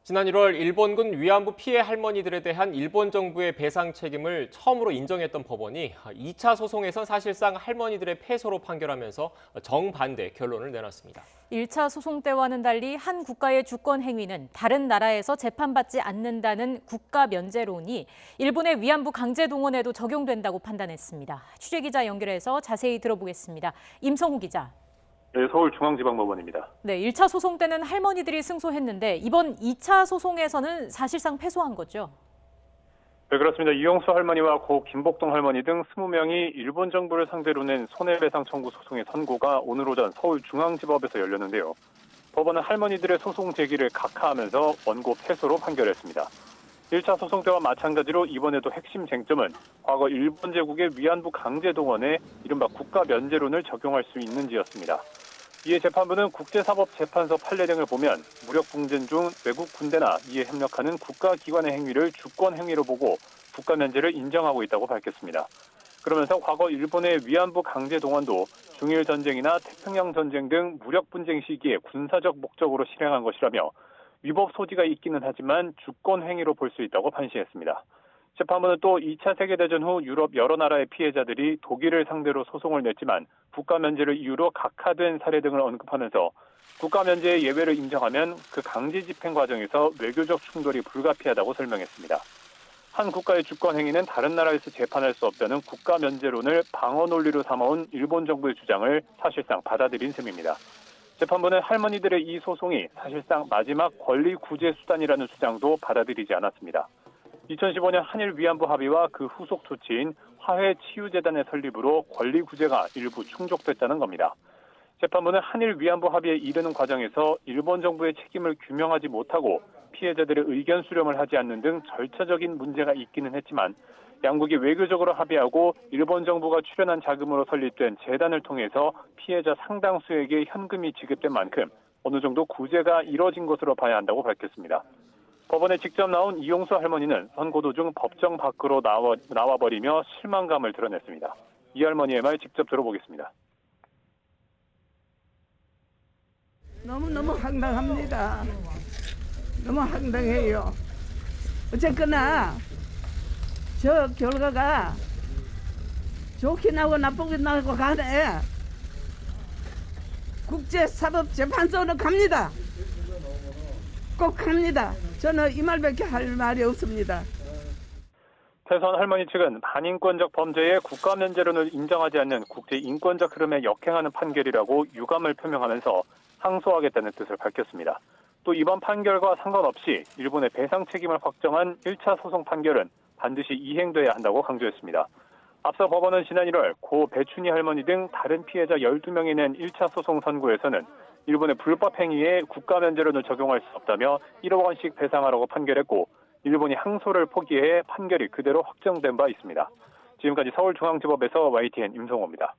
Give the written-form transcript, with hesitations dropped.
지난 1월 일본군 위안부 피해 할머니들에 대한 일본 정부의 배상 책임을 처음으로 인정했던 법원이 2차 소송에선 사실상 할머니들의 패소로 판결하면서 정반대 결론을 내놨습니다. 1차 소송 때와는 달리 한 국가의 주권 행위는 다른 나라에서 재판받지 않는다는 국가 면제론이 일본의 위안부 강제 동원에도 적용된다고 판단했습니다. 취재기자 연결해서 자세히 들어보겠습니다. 임성우 기자. 네, 서울중앙지방법원입니다. 네, 1차 소송 때는 할머니들이 승소했는데 이번 2차 소송에서는 사실상 패소한 거죠? 네, 그렇습니다. 이용수 할머니와 고 김복동 할머니 등 20명이 일본 정부를 상대로 낸 손해배상 청구 소송의 선고가 오늘 오전 서울중앙지법에서 열렸는데요. 법원은 할머니들의 소송 제기를 각하하면서 원고 패소로 판결했습니다. 1차 소송 때와 마찬가지로 이번에도 핵심 쟁점은 과거 일본 제국의 위안부 강제 동원에 이른바 국가 면제론을 적용할 수 있는지였습니다. 이에 재판부는 국제사법재판소 판례 등을 보면 무력분쟁 중 외국 군대나 이에 협력하는 국가기관의 행위를 주권 행위로 보고 국가 면제를 인정하고 있다고 밝혔습니다. 그러면서 과거 일본의 위안부 강제 동원도 중일 전쟁이나 태평양 전쟁 등 무력분쟁 시기에 군사적 목적으로 실행한 것이라며 위법 소지가 있기는 하지만 주권 행위로 볼 수 있다고 판시했습니다. 재판부는 또 2차 세계대전 후 유럽 여러 나라의 피해자들이 독일을 상대로 소송을 냈지만 국가 면제를 이유로 각하된 사례 등을 언급하면서 국가 면제의 예외를 인정하면 그 강제 집행 과정에서 외교적 충돌이 불가피하다고 설명했습니다. 한 국가의 주권 행위는 다른 나라에서 재판할 수 없다는 국가 면제론을 방어 논리로 삼아온 일본 정부의 주장을 사실상 받아들인 셈입니다. 재판부는 할머니들의 이 소송이 사실상 마지막 권리 구제 수단이라는 주장도 받아들이지 않았습니다. 2015년 한일 위안부 합의와 그 후속 조치인 화해치유재단의 설립으로 권리 구제가 일부 충족됐다는 겁니다. 재판부는 한일 위안부 합의에 이르는 과정에서 일본 정부의 책임을 규명하지 못하고 피해자들의 의견 수렴을 하지 않는 등 절차적인 문제가 있기는 했지만 양국이 외교적으로 합의하고 일본 정부가 출연한 자금으로 설립된 재단을 통해서 피해자 상당수에게 현금이 지급된 만큼 어느 정도 구제가 이뤄진 것으로 봐야 한다고 밝혔습니다. 법원에 직접 나온 이용수 할머니는 선고 도중 법정 밖으로 나와버리며 실망감을 드러냈습니다. 이 할머니의 말 직접 들어보겠습니다. 너무너무 황당합니다. 너무 황당해요. 어쨌거나 저 결과가 좋긴 하고 나쁘긴 하고 가네. 국제사법재판소는 갑니다. 꼭 갑니다. 저는 이 말밖에 할 말이 없습니다. 태선 할머니 측은 반인권적 범죄에 국가 면제론을 인정하지 않는 국제인권적 흐름에 역행하는 판결이라고 유감을 표명하면서 항소하겠다는 뜻을 밝혔습니다. 또 이번 판결과 상관없이 일본의 배상 책임을 확정한 1차 소송 판결은 반드시 이행돼야 한다고 강조했습니다. 앞서 법원은 지난 1월 고 배춘희 할머니 등 다른 피해자 12명이 낸 1차 소송 선고에서는 일본의 불법 행위에 국가 면제론을 적용할 수 없다며 1억 원씩 배상하라고 판결했고 일본이 항소를 포기해 판결이 그대로 확정된 바 있습니다. 지금까지 서울중앙지법에서 YTN 임성호입니다.